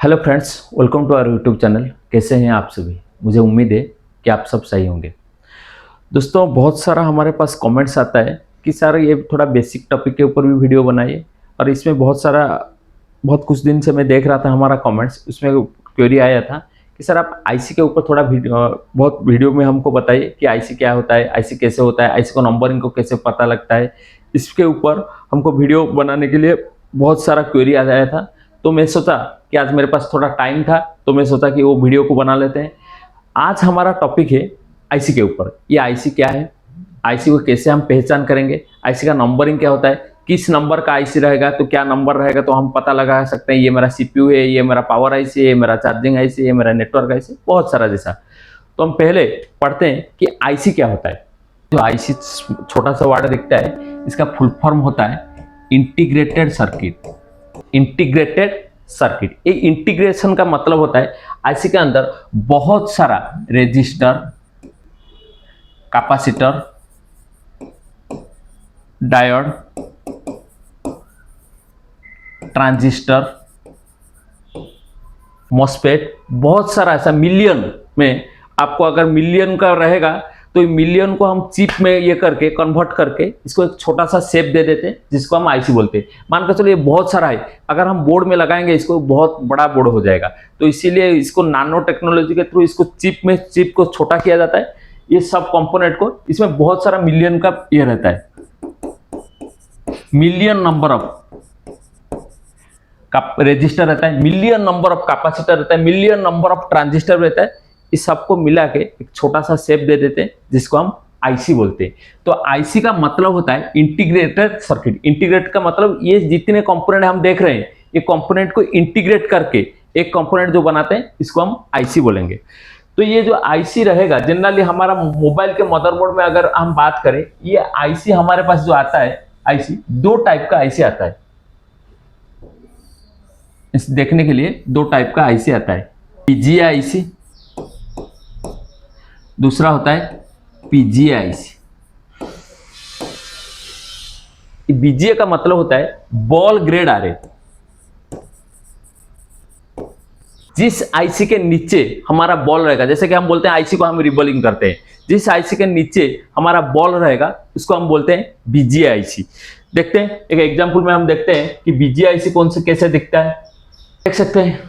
Hello friends, welcome to our YouTube channel. कैसे हैं आप सभी? मुझे उम्मीद है कि आप सब सही होंगे। दोस्तों, बहुत सारा हमारे पास कमेंट्स आता है कि सर ये थोड़ा बेसिक टॉपिक के ऊपर भी वीडियो बनाइए। और इसमें बहुत कुछ दिन से मैं देख रहा था हमारा कमेंट्स, उसमें क्वेरी आया था कि सर आप आईसी के ऊपर थोड़ा बहुत वीडियो में हमको बताइए कि आईसी क्या होता है, आईसी कैसे होता है, आईसी को नंबरिंग को कैसे पता लगता है। इसके ऊपर हमको वीडियो बनाने के लिए बहुत सारा क्वेरी आ गया था। तो मैं सोचा कि आज मेरे पास थोड़ा टाइम था, तो मैं सोचा कि वो वीडियो को बना लेते हैं। आज हमारा टॉपिक है आईसी के ऊपर। ये आईसी क्या है, आईसी को कैसे हम पहचान करेंगे, आईसी का नंबरिंग क्या होता है, किस नंबर का आईसी रहेगा तो क्या नंबर रहेगा तो हम पता लगा सकते हैं ये मेरा सीपीयू है, ये मेरा पावर आईसी है, ये मेरा चार्जिंग आईसी है, ये मेरा नेटवर्क आईसी, बहुत सारा जैसा। तो हम पहले पढ़ते हैं कि आईसी क्या होता है। जो आईसी छोटा सा वर्ड दिखता है, इसका फुल फॉर्म होता है इंटीग्रेटेड सर्किट। इंटीग्रेटेड सर्किट, ये इंटीग्रेशन का मतलब होता है आईसी के अंदर बहुत सारा resistor, capacitor, diode, transistor, MOSFET, बहुत सारा ऐसा मिलियन में। आपको अगर मिलियन का रहेगा तो मिलियन को हम चिप में ये करके कन्वर्ट करके इसको एक छोटा सा शेप दे देते हैं, जिसको हम आईसी बोलते हैं। मान कर चलो ये बहुत सारा है, अगर हम बोर्ड में लगाएंगे इसको बहुत बड़ा बोर्ड हो जाएगा। तो इसीलिए इसको नानो टेक्नोलॉजी के थ्रू इसको चिप को छोटा किया जाता है। ये सब कंपोनेंट को, इसमें बहुत सारा मिलियन का ये रहता है, मिलियन नंबर ऑफ रेजिस्टर रहता है, मिलियन नंबर ऑफ कैपेसिटर रहता है, मिलियन नंबर ऑफ ट्रांजिस्टर रहता है। इस सबको मिला के एक छोटा सा शेप दे देते हैं, जिसको हम आईसी बोलते हैं। तो आईसी का मतलब होता है इंटीग्रेटेड सर्किट। इंटीग्रेट का मतलब ये जितने कंपोनेंट हम देख रहे हैं, ये कंपोनेंट को इंटीग्रेट करके एक कंपोनेंट जो बनाते हैं, इसको हम आईसी बोलेंगे। तो ये जो आईसी रहेगा, जनरली हमारा मोबाइल के मदरबोर्ड में अगर हम बात करें, ये आईसी हमारे पास जो आता है, आईसी दो टाइप का आईसी आता है। इस देखने के लिए दो टाइप का आईसी आता है, पीजीए आईसी, दूसरा होता है पीजीए आईसी। बीजीए का मतलब होता है बॉल ग्रेड आरे। जिस आईसी के नीचे हमारा बॉल रहेगा, जैसे कि हम बोलते हैं आईसी को हम रिबॉलिंग करते हैं, जिस आईसी के नीचे हमारा बॉल रहेगा उसको हम बोलते हैं बीजीए आईसी। देखते हैं एक एग्जांपल में, हम देखते हैं कि बीजीए आईसी कौन से कैसे दिखता है। देख सकते हैं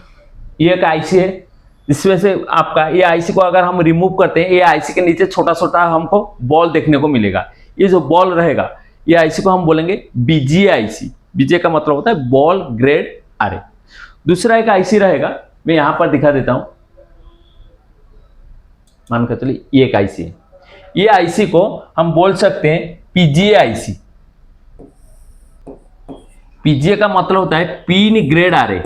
ये एक आईसी है, जिसमें से आपका ये आईसी को अगर हम रिमूव करते हैं, ये आईसी के नीचे छोटा छोटा हमको बॉल देखने को मिलेगा। ये जो बॉल रहेगा, ये आईसी को हम बोलेंगे बीजीए आईसी। बीजीए का मतलब होता है बॉल ग्रेड आरे। दूसरा एक आईसी रहेगा, मैं यहां पर दिखा देता हूं। मानकर चलिए ये एक आईसी है, ये आईसी को हम बोल सकते हैं पीजीए आईसी। पीजीए का मतलब होता है पिन ग्रेड आरे।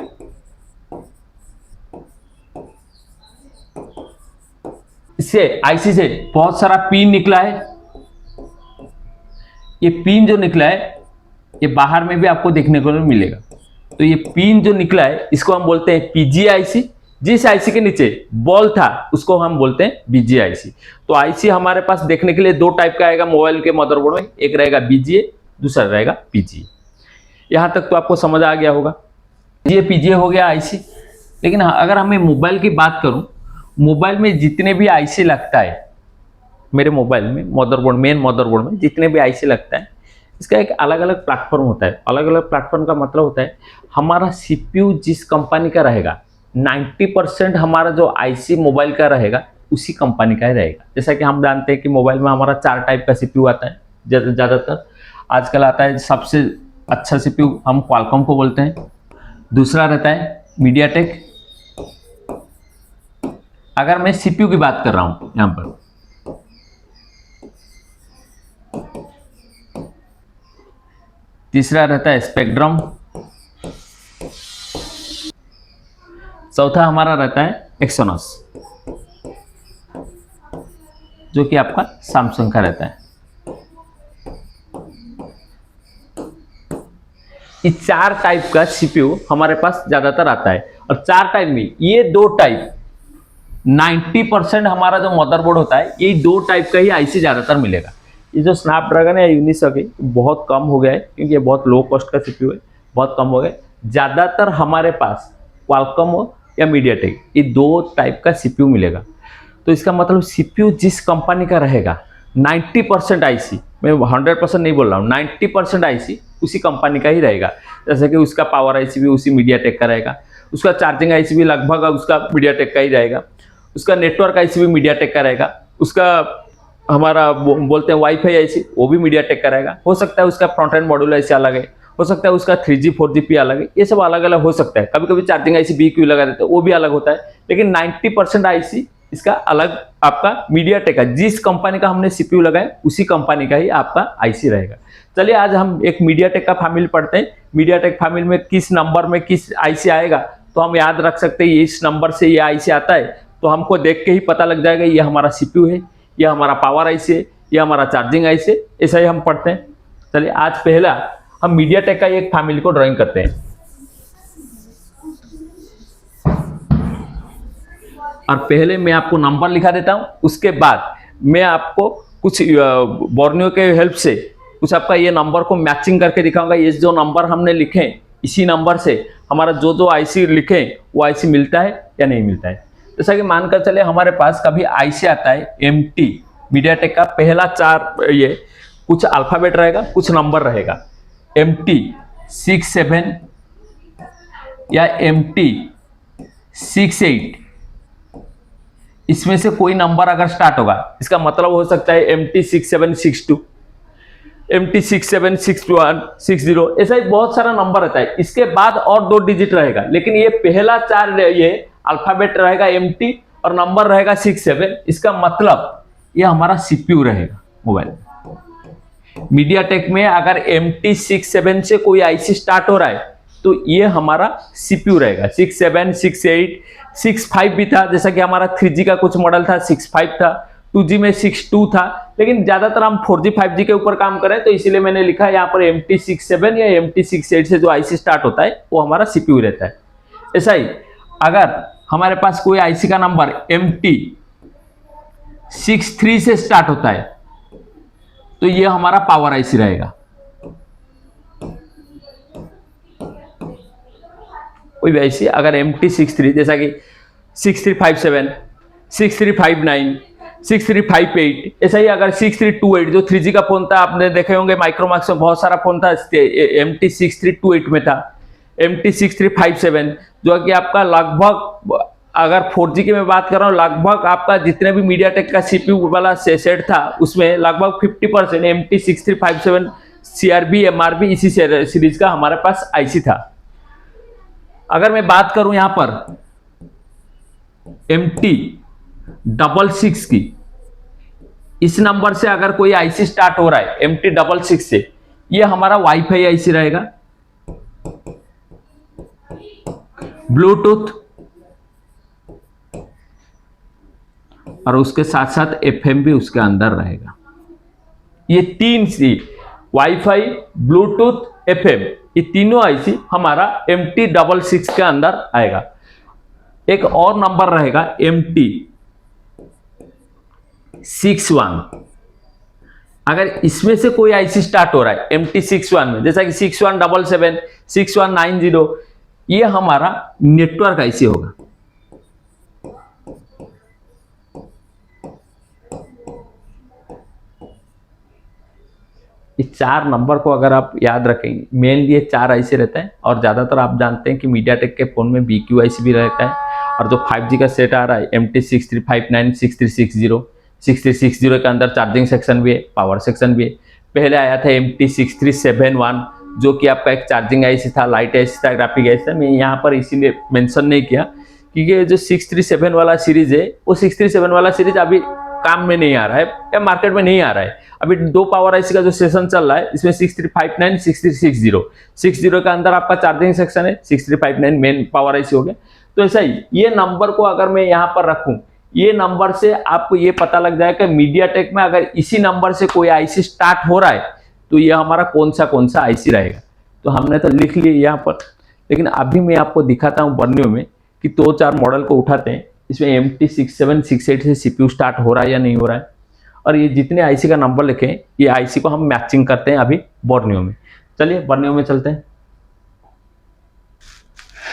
इससे आईसी से बहुत सारा पिन निकला है। ये पिन जो निकला है, ये बाहर में भी आपको देखने को मिलेगा। तो ये पिन जो निकला है, इसको हम बोलते हैं पीजीए आईसी। जिस आईसी के नीचे बॉल था, उसको हम बोलते हैं बीजीए आईसी। तो आईसी हमारे पास देखने के लिए दो टाइप का आएगा मोबाइल के मदरबोर्ड में, एक रहेगा बीजीए, दूसरा रहेगा पीजीए। यहां तक तो आपको समझ आ गया होगा। ये पीजीए हो गया आईसी। लेकिन अगर हमें मोबाइल की बात करूं, मोबाइल में जितने भी आईसी लगता है, मेरे मोबाइल में मदरबोर्ड, मेन मदरबोर्ड में जितने भी आईसी लगता है, इसका एक अलग अलग प्लेटफॉर्म होता है। अलग अलग प्लेटफॉर्म का मतलब होता है हमारा सीपीयू जिस कंपनी का रहेगा, 90% हमारा जो आईसी मोबाइल का रहेगा उसी कंपनी का ही रहेगा। जैसा कि हम जानते हैं कि मोबाइल में हमारा 4 टाइप का सीपीयू आता है ज़्यादातर। आजकल आता है सबसे अच्छा सीपीयू हम क्वालकॉम को बोलते हैं। दूसरा रहता है मीडियाटेक। अगर मैं सीपीयू की बात कर रहा हूं यहां पर, तीसरा रहता है स्पेक्ट्रम। चौथा हमारा रहता है एक्सोनस, जो कि आपका सैमसंग का रहता है। इस 4 टाइप का सीपीयू हमारे पास ज्यादातर आता है। और 4 टाइप में ये 2 टाइप, 90% हमारा जो मदरबोर्ड होता है, यही 2 टाइप का ही आईसी ज्यादातर मिलेगा। ये जो स्नैपड्रैगन है, यूनिसॉक है, बहुत कम हो गया है, क्योंकि ये बहुत लो कॉस्ट का सीपीयू है, बहुत कम हो गया। ज़्यादातर हमारे पास क्वालकॉम हो या मीडियाटेक, ये 2 टाइप का सीपीयू मिलेगा। तो इसका मतलब सीपीयू जिस कंपनी का रहेगा 90% आईसी, मैं 100% नहीं बोल रहा हूँ, 90% आईसी उसी कंपनी का ही रहेगा। जैसे कि उसका पावर आईसी भी उसी मीडियाटेक का रहेगा, उसका चार्जिंग आईसी भी लगभग उसका मीडियाटेक का ही रहेगा, उसका नेटवर्क आईसी भी मीडियाटेक का रहेगा, उसका हमारा बोलते हैं वाईफाई आईसी वो भी मीडियाटेक का रहेगा। हो सकता है उसका फ्रंट एंड मॉड्यूल आईसी अलग है, हो सकता है उसका 3G 4GP अलग है, ये सब अलग अलग हो सकता है। कभी कभी चार्जिंग आईसी BQ लगा देते हैं, वो भी अलग होता है, लेकिन 90% आईसी इसका अलग आपका मीडियाटेक का, जिस कंपनी का हमने सीपीयू लगाया उसी कंपनी का ही आपका आईसी रहेगा। चलिए आज हम एक मीडियाटेक का फैमिली पढ़ते हैं। मीडियाटेक फैमिली में किस नंबर में किस आईसी आएगा तो हम याद रख सकते हैं, इस नंबर से ये आईसी आता है तो हमको देख के ही पता लग जाएगा ये हमारा सीपीयू है, ये हमारा पावर आईसी है, ये हमारा चार्जिंग आईसी है, ऐसा ही हम पढ़ते हैं। चलिए आज पहला हम मीडियाटेक का एक फैमिली को ड्राइंग करते हैं, और पहले मैं आपको नंबर लिखा देता हूं, उसके बाद मैं आपको कुछ बोर्नियो के हेल्प से कुछ आपका ये नंबर को मैचिंग करके दिखाऊंगा। ये जो नंबर हमने लिखे इसी नंबर से हमारा जो जो आईसी लिखे वो आईसी मिलता है या नहीं मिलता है। जैसा कि मानकर चले हमारे पास कभी आईसी आता है MT, मीडियाटेक का पहला 4 ये कुछ अल्फाबेट रहेगा, कुछ नंबर रहेगा, MT 67 या MT 68, इसमें से कोई नंबर अगर स्टार्ट होगा इसका मतलब हो सकता है MT 6762, MT 6761 60, ऐसा ही बहुत सारा नंबर रहता है। इसके बाद और 2 डिजिट रहेगा, लेकिन ये पहला 4 ये अल्फाबेट रहेगा MT और नंबर रहेगा 67, इसका मतलब ये हमारा सीपीयू रहेगा मोबाइल। मीडियाटेक में अगर MT 67 से कोई आईसी स्टार्ट हो रहा है तो ये हमारा सीपीयू रहेगा। 67, 68, 65 भी था, जैसा कि हमारा 3G का कुछ मॉडल था 65 था, 2G में 62 था, लेकिन ज्यादातर हम 4G 5G के ऊपर काम करें तो इसीलिए मैंने लिखा यहाँ पर MT 67 या MT 68 से जो आईसी स्टार्ट होता है वो हमारा सीपीयू रहता है। ऐसा ही अगर हमारे पास कोई आईसी का नंबर MT 63 से स्टार्ट होता है तो ये हमारा पावर आईसी रहेगा। कोई भी आईसी अगर MT 63 जैसा कि 6357, 6359, 6358, ऐसा ही अगर 6328 जो 3G का फोन था, आपने देखे होंगे माइक्रोमैक्स में बहुत सारा फोन था, MT 6328 में था, MT 6357 जो कि आपका लगभग अगर 4G की मैं बात कर रहा हूँ लगभग आपका जितने भी मीडियाटेक का सीपीयू वाला सेट था उसमें लगभग 50% MT 6357 CRB MRB इसी सीरीज का हमारे पास आईसी था। अगर मैं बात करूं यहां पर MT 66 की, इस नंबर से अगर कोई आईसी स्टार्ट हो रहा है MT 66 से, ये हमारा वाईफाई आईसी रहेगा, ब्लूटूथ और उसके साथ साथ FM भी उसके अंदर रहेगा। ये 3 सी वाईफाई, ब्लूटूथ, FM, ये तीनों आईसी हमारा MT 66 के अंदर आएगा। एक और नंबर रहेगा MT 61, अगर इसमें से कोई आईसी स्टार्ट हो रहा है MT 61 में, जैसा कि 6177, 6190, ये हमारा नेटवर्क आईसी होगा। इस 4 नंबर को अगर आप याद रखेंगे, मेनली ये 4 आईसी रहता है, और ज़्यादातर आप जानते हैं कि मीडियाटेक के फ़ोन में BQ आईसी भी रहता है, और जो 5G का सेट आ रहा है MT 6359, 6360, 6360 के अंदर चार्जिंग सेक्शन भी है, पावर सेक्शन भी है। पहले आया था MT 6371 जो कि आपका एक चार्जिंग आईसी था, लाइट आईसी था, ग्राफिक आईसी था। मैं यहाँ पर इसीलिए मेंशन नहीं किया क्योंकि जो 637 वाला सीरीज है वो 637 वाला सीरीज अभी काम में नहीं आ रहा है या मार्केट में नहीं आ रहा है। अभी 2 पावर आईसी का जो सेशन चल रहा है इसमें 6359, 6360, 60 के अंदर आपका चार्जिंग सेक्शन है, 6359 मेन पावर आईसी हो गया। तो ऐसा ही ये नंबर को अगर मैं यहाँ पर रखूं, ये नंबर से आपको ये पता लग जाएगा कि मीडियाटेक में अगर इसी नंबर से कोई आईसी स्टार्ट हो रहा है तो ये हमारा कौन सा आईसी रहेगा। तो हमने तो लिख लिए यहाँ पर, लेकिन अभी मैं आपको दिखाता हूँ बर्नियो में कि 2-4 मॉडल को उठाते हैं, इसमें MT 67, 68 से सीपीयू स्टार्ट हो रहा है या नहीं हो रहा है, और ये जितने आईसी का नंबर लिखे हैं ये आईसी को हम मैचिंग करते हैं अभी बर्नियो में। चलिए बर्नियो में चलते हैं।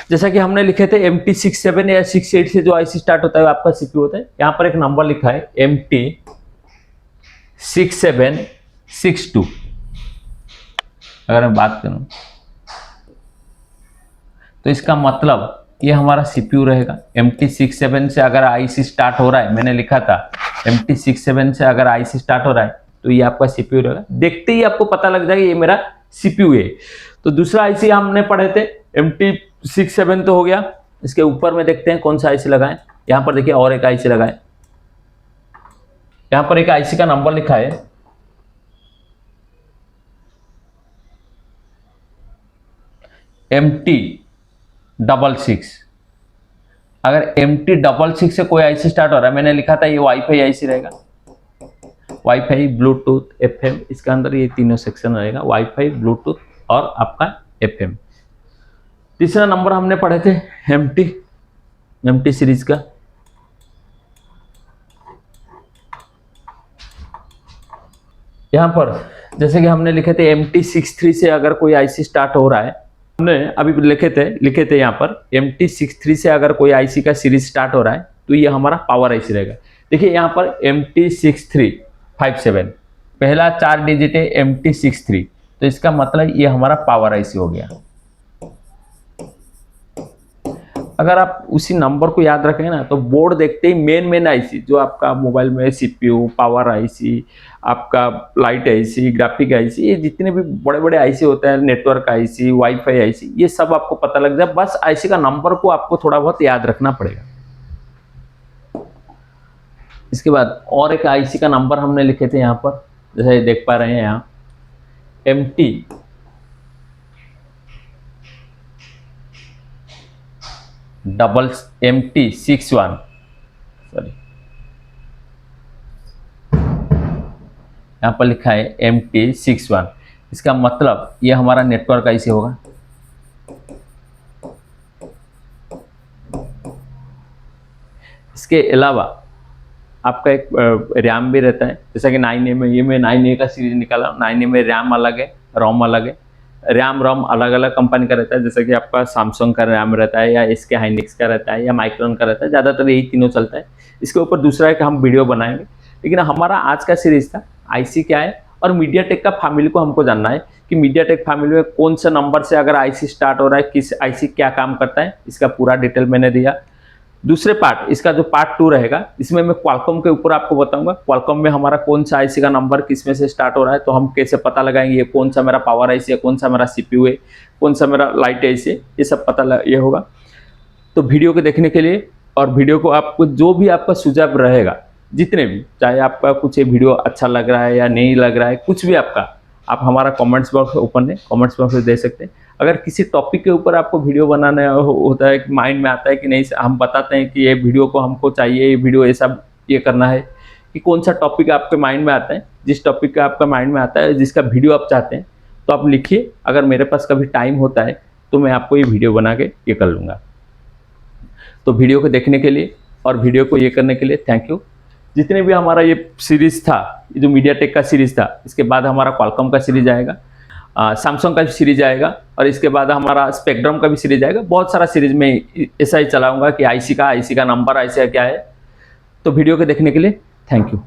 जैसा कि हमने लिखे थे MT67 या 68 से जो आईसी स्टार्ट होता है आपका सीपीयू होता है। यहाँ पर एक नंबर लिखा है MT6762। अगर मैं बात करूं तो इसका मतलब ये हमारा सीपीयू रहेगा। MT67 से अगर आईसी स्टार्ट हो रहा है, मैंने लिखा था MT67 से अगर आईसी स्टार्ट हो रहा है तो ये आपका सीपीयू रहेगा। देखते ही आपको पता लग जाएगा ये मेरा सीपीयू है। तो दूसरा आईसी हमने पढ़े थे MT67 तो हो गया। इसके ऊपर में देखते हैं कौन सा आईसी लगाएं। यहां पर देखिए और एक आईसी लगाएं। यहां पर एक आईसी का नंबर लिखा है MT66। अगर MT66 से कोई आईसी स्टार्ट हो रहा है, मैंने लिखा था ये वाईफाई आईसी रहेगा। वाईफाई, ब्लूटूथ, FM, इसके अंदर ये तीनों सेक्शन रहेगा, वाईफाई, ब्लूटूथ और आपका FM। तीसरा नंबर हमने पढ़े थे MT सीरीज का। यहां पर जैसे कि हमने लिखे थे MT63 से अगर कोई आईसी स्टार्ट हो रहा है, हमने अभी लिखे थे यहाँ पर MT63 से अगर कोई आईसी का सीरीज स्टार्ट हो रहा है तो ये हमारा पावर आईसी रहेगा। देखिए यहाँ पर MT6357 पहला 4 डिजिट है MT63, तो इसका मतलब ये हमारा पावर आईसी हो गया। अगर आप उसी नंबर को याद रखेंगे ना तो बोर्ड देखते ही मेन आईसी जो आपका मोबाइल में सीपीयू, पावर आईसी, आपका लाइट आईसी, ग्राफिक आईसी, ये जितने भी बड़े आईसी होते हैं, नेटवर्क आईसी, वाईफाई आईसी, ये सब आपको पता लग जाए। बस आईसी का नंबर को आपको थोड़ा बहुत याद रखना पड़ेगा। इसके बाद और एक आईसी का नंबर हमने लिखे थे यहाँ पर, जैसे देख पा रहे हैं यहाँ MT61, सॉरी, यहाँ पर लिखा है MT61। इसका मतलब ये हमारा नेटवर्क आईसी होगा। इसके अलावा आपका एक रैम भी रहता है, जैसा कि 9A में, ये मैं 9A का सीरीज निकाला। 9A में रैम अलग है, रोम अलग है। रैम रोम अलग अलग कंपनी का रहता है, जैसे कि आपका सैमसंग का रैम रहता है, या SK हाइनिक्स का रहता है, या माइक्रोन का रहता है। ज़्यादातर यही तीनों चलता है। इसके ऊपर दूसरा है कि हम वीडियो बनाएंगे, लेकिन हमारा आज का सीरीज था आईसी क्या है और मीडियाटेक का फैमिली को हमको जानना है कि मीडियाटेक फैमिली में कौन सा नंबर से अगर आईसी स्टार्ट हो रहा है, किस आईसी क्या काम करता है, इसका पूरा डिटेल मैंने दिया। दूसरे पार्ट, इसका जो पार्ट 2 रहेगा, इसमें मैं क्वालकॉम के ऊपर आपको बताऊंगा क्वालकॉम में हमारा कौन सा आईसी का नंबर किस में से स्टार्ट हो रहा है, तो हम कैसे पता लगाएंगे ये कौन सा मेरा पावर आईसी है, कौन सा मेरा सीपीयू है, कौन सा मेरा लाइट आईसी है, ये सब पता ये होगा। तो वीडियो को देखने के लिए, और वीडियो को आपको जो भी आपका सुझाव रहेगा, जितने भी, चाहे आपका कुछ ये वीडियो अच्छा लग रहा है या नहीं लग रहा है, कुछ भी आपका, आप हमारा कमेंट्स बॉक्स ओपन है, कमेंट्स बॉक्स में दे सकते हैं। अगर किसी टॉपिक के ऊपर आपको वीडियो बनाना होता है, माइंड में आता है कि नहीं, हम बताते हैं कि ये वीडियो को हमको चाहिए, ये वीडियो ऐसा ये करना है, कि कौन सा टॉपिक आपके माइंड में आता है, जिस टॉपिक का आपका माइंड में आता है, जिसका वीडियो आप चाहते हैं, तो आप लिखिए। अगर मेरे पास कभी टाइम होता है तो मैं आपको ये वीडियो बना के ये कर लूँगा। तो वीडियो को देखने के लिए और वीडियो को ये करने के लिए थैंक यू। जितने भी हमारा ये सीरीज़ था, ये जो मीडियाटेक का सीरीज़ था, इसके बाद हमारा क्वालकॉम का सीरीज आएगा, सैमसंग का भी सीरीज आएगा, और इसके बाद हमारा स्पेक्ट्रम का भी सीरीज आएगा। बहुत सारा सीरीज में ऐसा ही चलाऊंगा कि आईसी का नंबर, आईसी का क्या है। तो वीडियो को देखने के लिए थैंक यू।